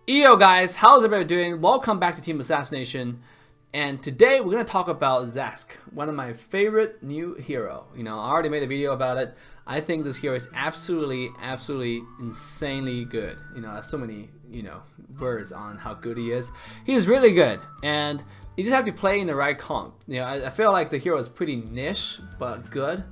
Yo guys, how's everybody doing? Welcome back to Team Assassination, and today we're gonna talk about ZHASK, one of my favorite new hero. I already made a video about it. I think this hero is absolutely insanely good. So many words on how good he is. He's really good, and you just have to play in the right comp. I feel like the hero is pretty niche but good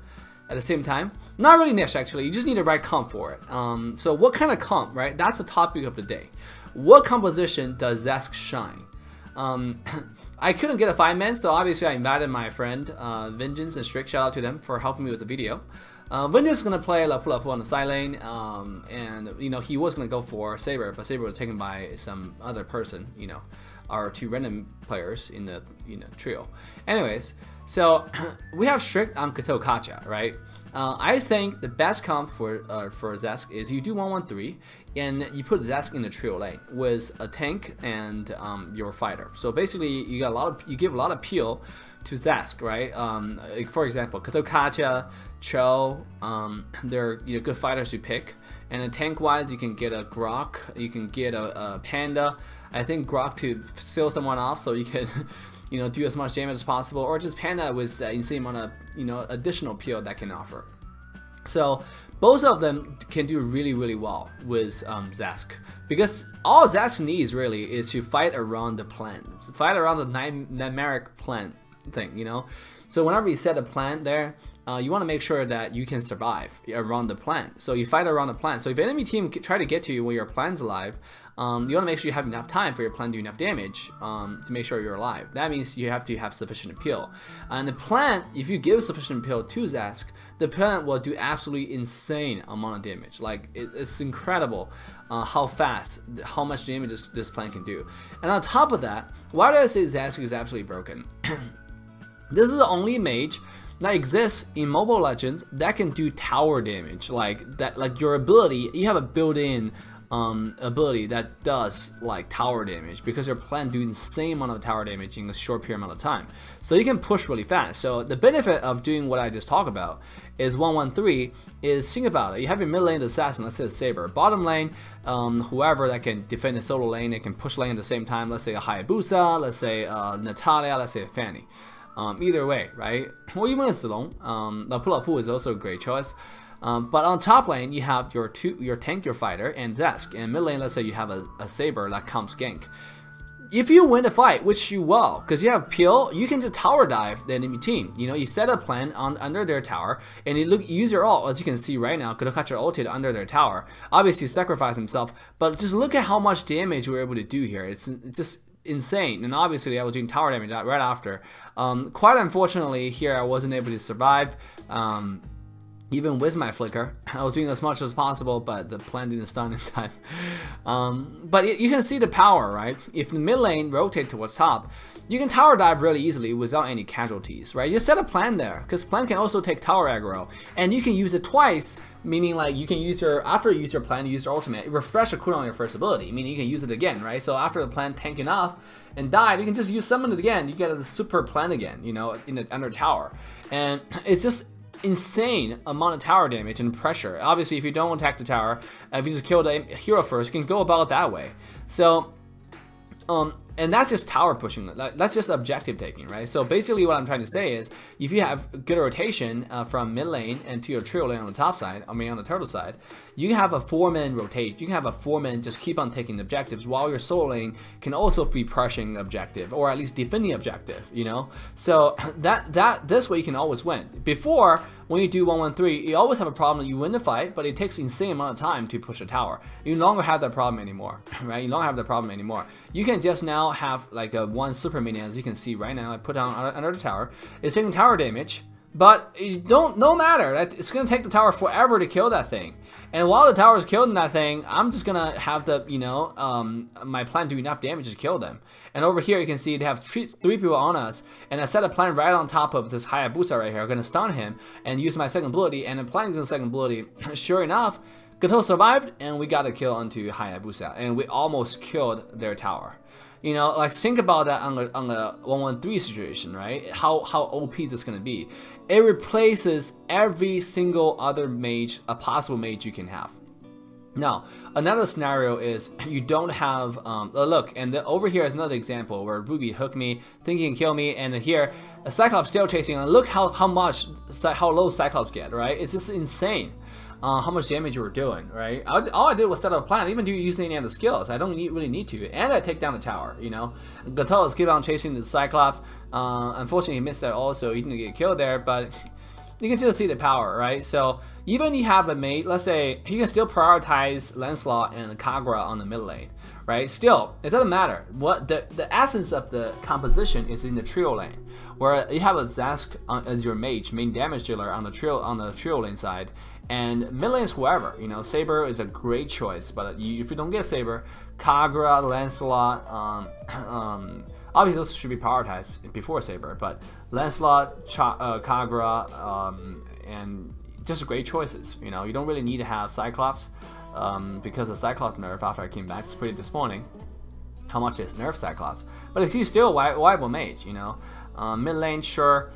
at the same time. Not really niche actually. You just need the right comp for it. So what kind of comp, right? That's the topic of the day. What composition does ZHASK shine? I couldn't get a 5-man, so obviously I invited my friend Vengeance and Strick. Shout out to them for helping me with the video. Vengeance is gonna play Lapu on the side lane, and he was gonna go for Saber, but Saber was taken by some other person. Our two random players in the trio. Anyways, so we have Strick on Kacha, right? I think the best comp for ZHASK is you do 1-1-3 and you put ZHASK in the trio lane with a tank and your fighter. So basically you give a lot of peel to ZHASK, right? For example, Kacha, Cho, they're good fighters to pick. And then tank wise, you can get a Grok, you can get a Panda. I think Grok to steal someone off so you can do as much damage as possible, or just Panda with insane amount of additional peel that can offer. So both of them can do really well with ZHASK, because all ZHASK needs really is to fight around the plan, fight around the numeric plan thing. So whenever you set a plan there, you want to make sure that you can survive around the plan. So you fight around the plan. So if enemy team try to get to you when your plan's alive, you want to make sure you have enough time for your plan to do enough damage to make sure you're alive. That means you have to have sufficient appeal. And the plan, if you give sufficient appeal to ZHASK, the plan will do absolutely insane amount of damage. Like it's incredible how much damage this plan can do. And on top of that, why do I say ZHASK is absolutely broken? This is the only mage that exists in Mobile Legends that can do tower damage. Like your ability, you have a built-in ability that does like tower damage, because your plan do insane amount of tower damage in a short period amount of time. So you can push really fast. So the benefit of doing what I just talked about is 1-1-3 is, think about it. You have your mid lane assassin, let's say a Saber. Bottom lane, whoever that can defend the solo lane, they can push lane at the same time. Let's say a Hayabusa, let's say Natalia, let's say a Fanny. Either way, right? Or even a Zilong. Lapu is also a great choice. But on top lane, you have your tank, your fighter, and ZHASK. And mid lane, let's say you have a Saber that comes gank. If you win the fight, which you will, because you have peel, you can just tower dive the enemy team. You set a plan under their tower, and you use your ult, as you can see right now. Kadokacha ulted under their tower. Obviously, sacrifice himself, but just look at how much damage we're able to do here. It's just insane. And obviously I was doing tower damage right after. Quite unfortunately here I wasn't able to survive even with my flicker. I was doing as much as possible, but the plan didn't stun in time. But you can see the power, right? If the mid lane rotate towards top, you can tower dive really easily without any casualties, right? You set a plan there, because plan can also take tower aggro, and you can use it twice, meaning like you can use after you use your plan, you use your ultimate, refresh a cooldown on your first ability, meaning you can use it again, right? So after the plan tanked enough and died, you can just summon it again, you get a super plan again, under tower. And it's just insane amount of tower damage and pressure. Obviously if you don't attack the tower, if you just kill the hero first, you can go about it that way. So and that's just tower pushing, that's just objective taking, right? So basically what I'm trying to say is, if you have good rotation from mid lane and to your trio lane on the top side, on the turtle side, you can have a 4-man rotate, you can have a 4-man just keep on taking objectives, while your solo lane can also be pressuring objective, or at least defending objective, So this way you can always win. Before, when you do 1-1-3, you always have a problem that you win the fight, but it takes insane amount of time to push a tower. You no longer have that problem anymore, right? You no longer have that problem anymore. You can just now have like a one super minion, as you can see right now. I put down under the tower. It's taking tower damage, but no matter. It's gonna take the tower forever to kill that thing. And while the tower is killing that thing, I'm just gonna have the my plan do enough damage to kill them. And over here you can see they have three people on us, and I set a plan right on top of this Hayabusa right here. I'm gonna stun him and use my second ability, and applying the second ability, sure enough, Gato survived, and we got a kill onto Hayabusa, and we almost killed their tower. Like think about that on a 1-1-3 situation, right? How OP this is gonna be. It replaces every single other mage, a possible mage you can have. Now, another scenario is you don't have, look, and over here is another example where Ruby hooked me, thinking he can kill me, and then here, a Cyclops still chasing, and look how low Cyclops get, right? It's just insane how much damage you were doing, right? All I did was set up a plan. I didn't even use any of the skills. I don't really need to, and I take down the tower, you know? Gato's keep on chasing the Cyclops. Unfortunately, he missed that also. He didn't get killed there, but you can still see the power, right? So even you have a mate, let's say, you can still prioritize Lancelot and Kagura on the mid lane, right? Still, it doesn't matter. What the essence of the composition is in the trio lane, where you have a ZHASK as your mage, main damage dealer on the trio lane side, and mid lane is whoever. You know, Saber is a great choice, but if you don't get Saber, Kagura, Lancelot, obviously those should be prioritized before Saber, but Lancelot, Kagura, and just great choices. You know, you don't really need to have Cyclops because the Cyclops nerf after I came back is pretty disappointing. How much is nerf Cyclops? But it's still a viable mage. You know, mid lane sure,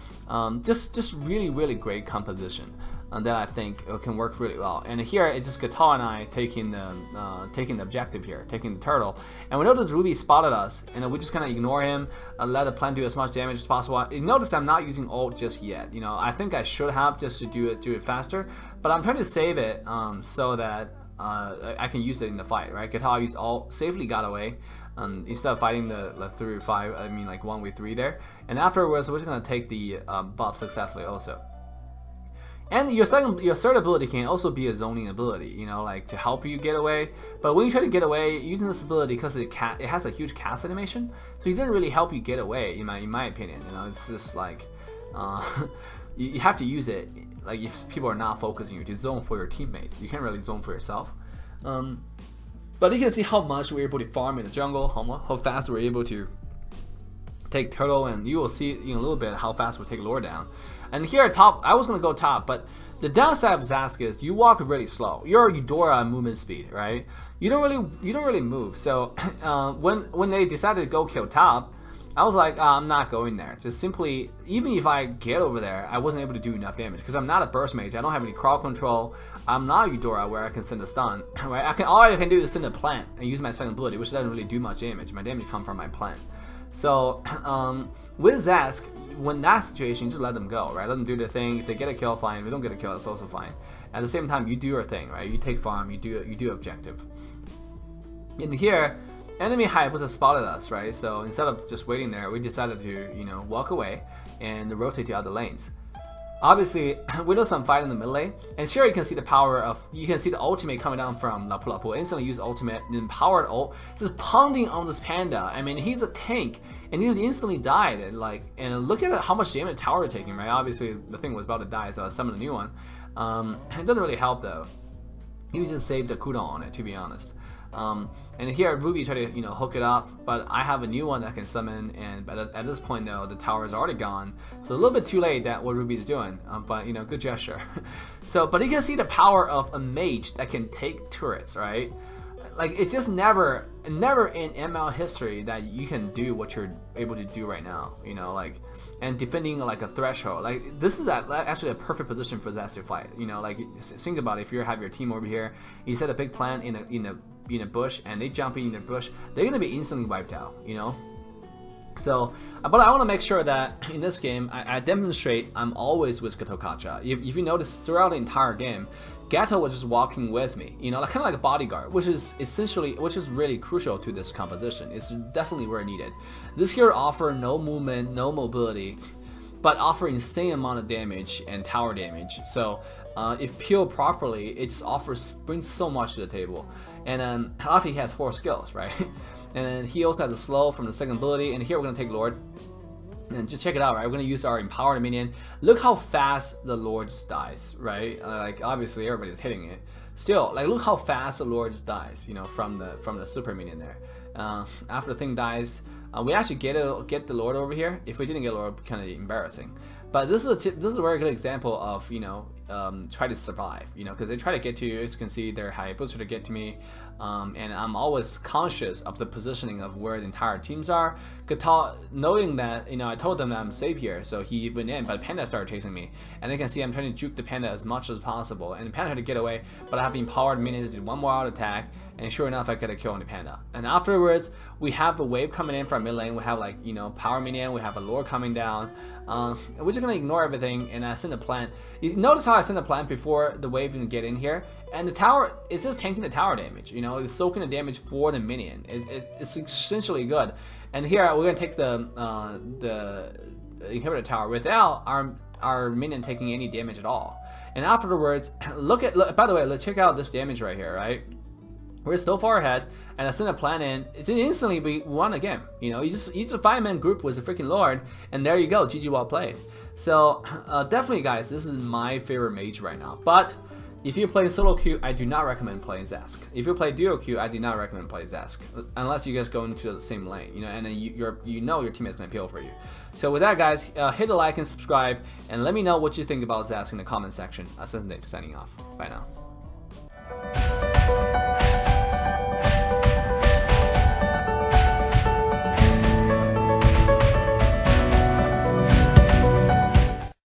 just really great composition. That I think can work really well. And here it's just Gatal and I taking the objective here, taking the turtle. And we notice Ruby spotted us, and we just kind of ignore him, let the plan do as much damage as possible. You notice I'm not using ult just yet. You know, I think I should have just to do it faster, but I'm trying to save it so that I can use it in the fight. Right? Gatal used ult, safely got away. Instead of fighting the 3v5, I mean like 1v3 there. And afterwards, we're just gonna take the buff successfully also. And your third ability can also be a zoning ability, you know, like to help you get away. But when you try to get away using this ability, because it has a huge cast animation, so it doesn't really help you get away. In my opinion, you know, it's just like you have to use it. Like if people are not focusing you to zone for your teammates, you can't really zone for yourself. But you can see how much we're able to farm in the jungle, how fast we're able to take turtle, and you will see in a little bit how fast we'll take lore down. And here at top, I was gonna go top, but the downside of ZHASK is you walk really slow. You're Eudora movement speed, right? You don't really move. So when they decided to go kill top, I was like, I'm not going there. Just simply, even if I get over there, I wasn't able to do enough damage because I'm not a burst mage. I don't have any crowd control. I'm not Eudora where I can send a stun. Right? All I can do is send a plant and use my second ability, which doesn't really do much damage. My damage comes from my plant. So with ZHASK, when that situation, just let them go, right? Let them do their thing. If they get a kill, fine. If they don't get a kill, it's also fine. At the same time, you do your thing, right? You take farm, you do objective. In here, enemy hype has spotted us, right? So instead of just waiting there, we decided to, you know, walk away and rotate to other lanes. Obviously, we know some fight in the mid lane, and sure you can see the power of, you can see the ultimate coming down from Lapu Lapu. Instantly use ultimate, then powered ult, just pounding on this panda. I mean, he's a tank, and he instantly died. And look at how much damage tower taking, right? Obviously, the thing was about to die, so I summoned a new one. It doesn't really help though. You just saved a cooldown on it, to be honest. And here Ruby tried to, you know, hook it up, but I have a new one that can summon, and at this point though, the tower is already gone, so a little bit too late that what Ruby's doing, but you know, good gesture. So, but you can see the power of a mage that can take turrets, right? Like it's just never in ML history that you can do what you're able to do right now, you know, like, and defending like a threshold. Like this is actually a perfect position for ZHASK to fight. You know, like think about it, if you have your team over here, you set a big plan in a bush, and they jump in the bush, they're gonna be instantly wiped out, you know. So, but I want to make sure that in this game, I demonstrate I'm always with Gato. If you notice throughout the entire game, Gato was just walking with me, you know, kind of like a bodyguard, which is really crucial to this composition. It's definitely where needed. This hero offer no movement, no mobility, but offer insane amount of damage and tower damage. So if peeled properly, it just brings so much to the table. And then obviously he has 4 skills, right? And then he also has a slow from the second ability. And here we're gonna take Lord. And just check it out, right? We're gonna use our empowered minion. Look how fast the Lord just dies, right? Like obviously everybody's hitting it. Still, like look how fast the Lord just dies, you know, from the super minion there. After the thing dies, we actually get the Lord over here. If we didn't get Lord, it'd be kind of embarrassing. But this is a very good example of, you know, try to survive, you know, because they try to get to you. As you can see, they're high able to get to me, and I'm always conscious of the positioning of where the entire teams are. Knowing that, you know, I told them that I'm safe here, so he went in, but Panda started chasing me, and they can see I'm trying to juke the Panda as much as possible, and the Panda had to get away, but I have empowered minions, did one more auto attack, and sure enough, I get a kill on the Panda. And afterwards, we have the wave coming in from mid lane. We have, like, you know, power minion. We have a lore coming down. We're just gonna ignore everything, and I send a plant. You notice how I send a plant before the wave even get in here, and the tower, it's just tanking the tower damage. You know, it's soaking the damage for the minion. It's essentially good. And here we're gonna take the inhibitor tower without our minion taking any damage at all. And afterwards, by the way, let's check out this damage right here, right? We're so far ahead, and I send a plan in. It's instantly we won a game. You know, you just a 5-man group with a freaking Lord, and there you go, GG, well played. So definitely, guys, this is my favorite mage right now. But if you're playing solo queue, I do not recommend playing ZHASK. If you play duo queue, I do not recommend playing ZHASK, unless you guys go into the same lane, you know, and then you know your teammate's gonna peel for you. So with that, guys, hit the like and subscribe, and let me know what you think about ZHASK in the comment section. Signing off. Bye now.